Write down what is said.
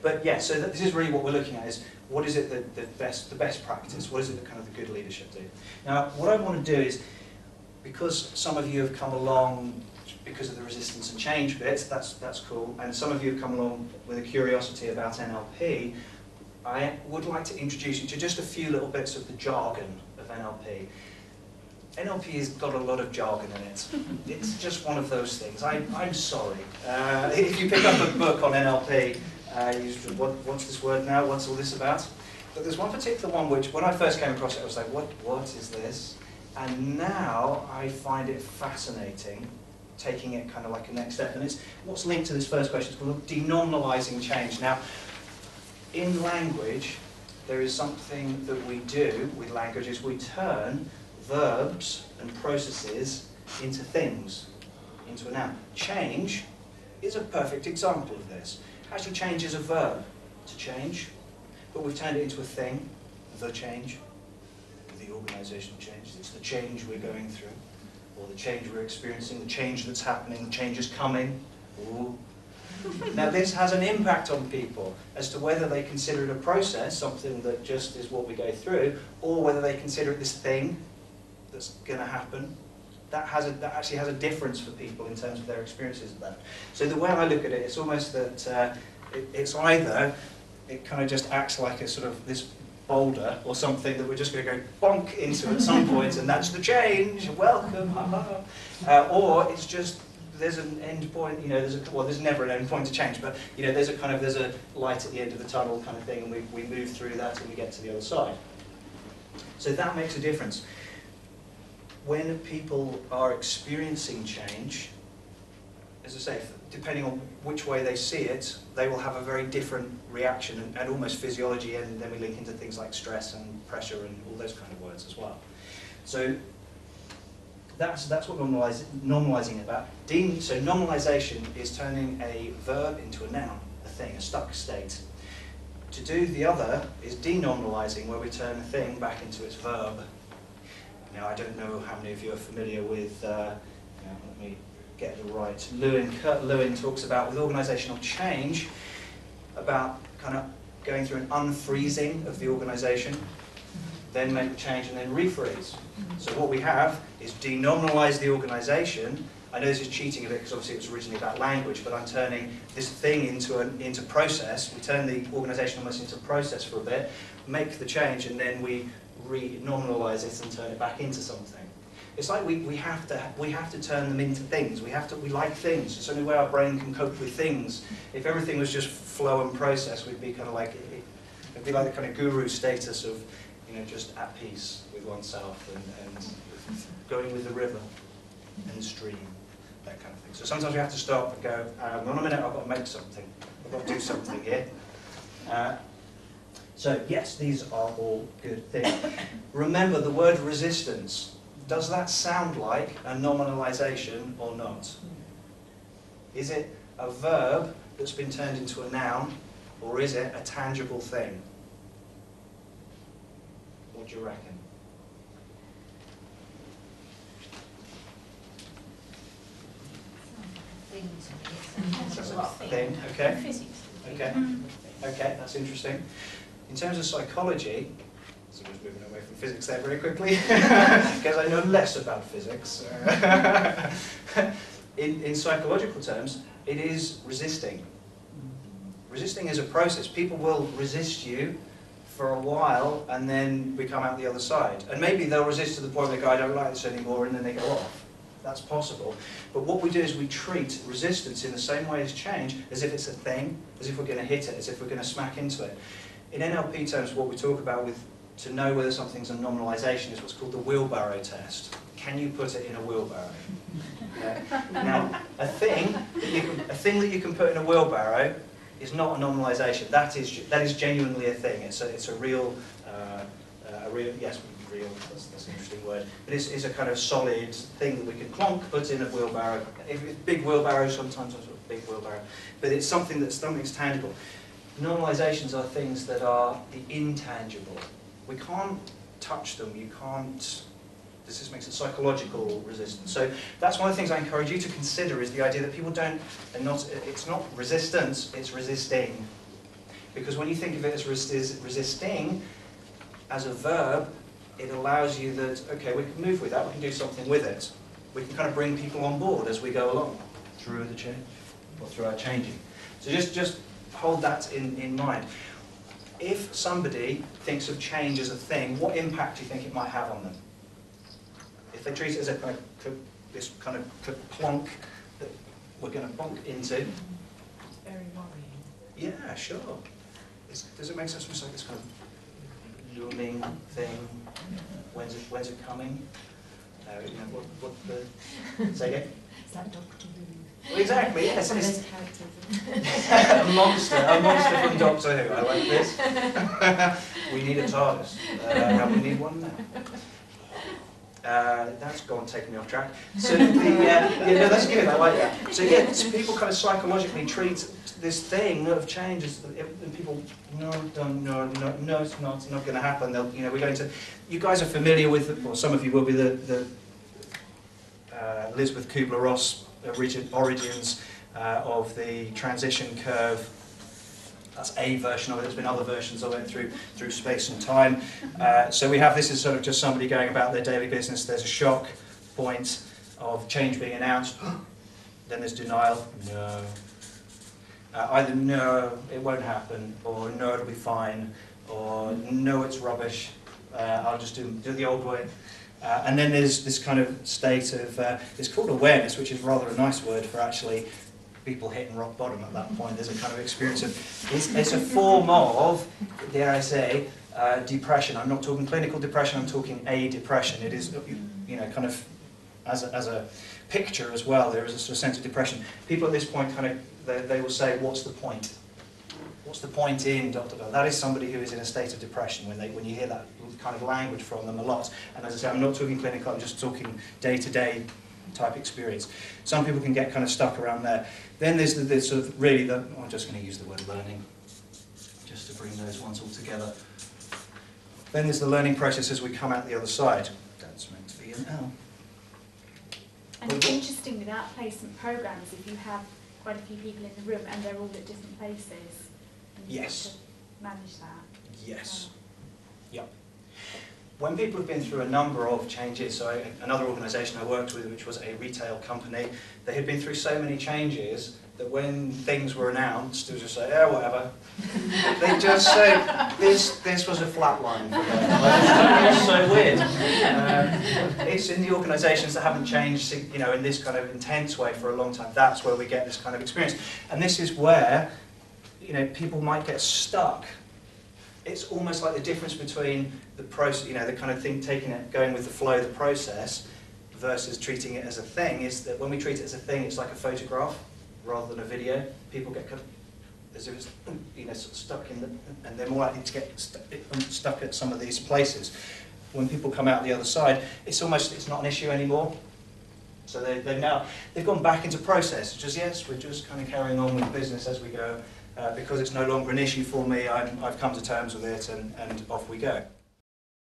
But yeah, so this is really what we're looking at, is what is it that the best practice, what is it that kind of the good leadership do? Now, what I want to do is, because some of you have come along because of the resistance and change bit, that's cool, and some of you have come along with a curiosity about NLP, I would like to introduce you to just a few little bits of the jargon of NLP. NLP has got a lot of jargon in it. It's just one of those things. I'm sorry. If you pick up a book on NLP, what's this word now? What's all this about? But there's one particular one which, when I first came across it, I was like, what is this? And now I find it fascinating, taking it kind of like a next step. And it's what's linked to this first question. It's called denormalizing change. Now, in language, there is something that we do with language, is we turn verbs and processes into things, into a noun. Change is a perfect example of this. Actually, change is a verb, to change, but we've turned it into a thing, the change, the organisational change. It's the change we're going through, or the change we're experiencing, the change that's happening, the change is coming. Ooh. Now this has an impact on people as to whether they consider it a process, something that just is what we go through, or whether they consider it this thing that's going to happen. That actually has a difference for people in terms of their experiences of that. So the way I look at it, it's almost that it's either it kind of just acts like a sort of this boulder or something that we're just going to go bonk into at some point, and that's the change. Welcome, or it's just there's an end point. You know, there's never an end point to change, but you know, there's a light at the end of the tunnel kind of thing, and we move through that and we get to the other side. So that makes a difference. When people are experiencing change, as I say, depending on which way they see it, they will have a very different reaction and almost physiology, and then we link into things like stress and pressure and all those kind of words as well. So that's what normalizing about. So normalization is turning a verb into a noun, a thing, a stuck state. To do the other is denormalizing, where we turn a thing back into its verb. Now, I don't know how many of you are familiar with, let me get it right, Kurt Lewin talks about, with organisational change, about kind of going through an unfreezing of the organisation, then make the change and then refreeze. So what we have is denormalize the organisation. I know this is cheating a bit because obviously it was originally about language, but I'm turning this thing into process. We turn the organisation almost into process for a bit, make the change, and then we re-normalize it and turn it back into something. It's like we have to turn them into things. We like things. It's the only way our brain can cope with things. If everything was just flow and process, we'd be kind of like, it'd be like the kind of guru status of, you know, just at peace with oneself and going with the river and the stream, that kind of thing. So sometimes we have to stop and go, hang on a minute, I've got to make something. I've got to do something here. So yes, these are all good things. Remember the word resistance. Does that sound like a nominalization or not? Is it a verb that's been turned into a noun, or is it a tangible thing? What do you reckon? Thing, okay. Okay. Okay, that's interesting. In terms of psychology, so we're moving away from physics there very quickly, because I know less about physics. In psychological terms, it is resisting. Resisting is a process. People will resist you for a while, and then we come out the other side. And maybe they'll resist to the point where they go, I don't like this anymore, and then they go off. That's possible. But what we do is we treat resistance in the same way as change, as if it's a thing, as if we're going to hit it, as if we're going to smack into it. In NLP terms, what we talk about to know whether something's a nominalization is what's called the wheelbarrow test. Can you put it in a wheelbarrow? Okay. Now, a thing that you can put in a wheelbarrow is not a nominalization. That is genuinely a thing. It's a real, yes, real. That's an interesting word. But it's a kind of solid thing that we can clonk, put in a wheelbarrow. If it's big wheelbarrow, sometimes it's a big wheelbarrow. But it's something's tangible. Normalizations are things that are the intangible. We can't touch them. You can't. This just makes it psychological resistance. So that's one of the things I encourage you to consider, is the idea that people don't, it's not resistance, it's resisting. Because when you think of it as resisting, as a verb, it allows you that, okay, we can move with that, we can do something with it. We can kind of bring people on board as we go along through the change, or through our changing. So just hold that in mind. If somebody thinks of change as a thing, what impact do you think it might have on them? If they treat it as a kind of this kind of plonk that we're going to bonk into. It's very worrying. Yeah, sure. Does it make sense? It's like this kind of looming thing. When's it coming? You know, what the say again? It's like Doctor Who. Well, exactly. Yes. Some of those characters. A monster from Doctor Who. I like this. We need a TARDIS. And we need one now. That's gone, taking me off track. So yeah, no, that's good. I like that. So yeah, so people kind of psychologically treat this thing of change as, and people, no, it's not going to happen. They'll, you know, we're going to. You guys are familiar with, well, some of you will be the Elizabeth Kubler-Ross origins of the transition curve. That's a version of it. There's been other versions of it through space and time. So we have, this is sort of just somebody going about their daily business. There's a shock point of change being announced. Then there's denial. No. Either no, it won't happen, or no, it'll be fine, or no, it's rubbish. I'll just do the old way. And then there's this kind of state of, it's called awareness, which is rather a nice word for actually people hitting rock bottom at that point. There's a kind of experience of, it's a form of, dare I say, depression. I'm not talking clinical depression, I'm talking a depression. It is, you know, kind of, as a picture as well, there is a sort of sense of depression. People at this point kind of, they will say, what's the point? What's the point in ... That is somebody who is in a state of depression when you hear that kind of language from them a lot. And as I say, I'm not talking clinical, I'm just talking day-to-day type experience. Some people can get kind of stuck around there. Then there's the sort of really the, I'm just going to use the word learning, just to bring those ones all together. Then there's the learning process as we come out the other side. That's meant to be an L. And it's interesting with our placement programs, if you have quite a few people in the room and they're all at different places, and you Yes. have to manage that. Yes. Yep. When people have been through a number of changes, so another organisation I worked with, which was a retail company, they had been through so many changes that when things were announced, it was just like, yeah, whatever. They just say, this was a flat line for them. It's so weird. It's in the organisations that haven't changed, you know, in this kind of intense way for a long time. That's where we get this kind of experience. And this is where, you know, people might get stuck. It's almost like the difference between the process, you know, the kind of thing, taking it, going with the flow, the process, versus treating it as a thing, is that when we treat it as a thing, it's like a photograph rather than a video. People get kind of, as if it's, you know, sort of stuck in the, and they're more likely to get stuck at some of these places. When people come out the other side, it's almost, it's not an issue anymore. So they've gone back into process, which is, yes, we're just kind of carrying on with business as we go. Because it's no longer an issue for me, I've come to terms with it, and off we go.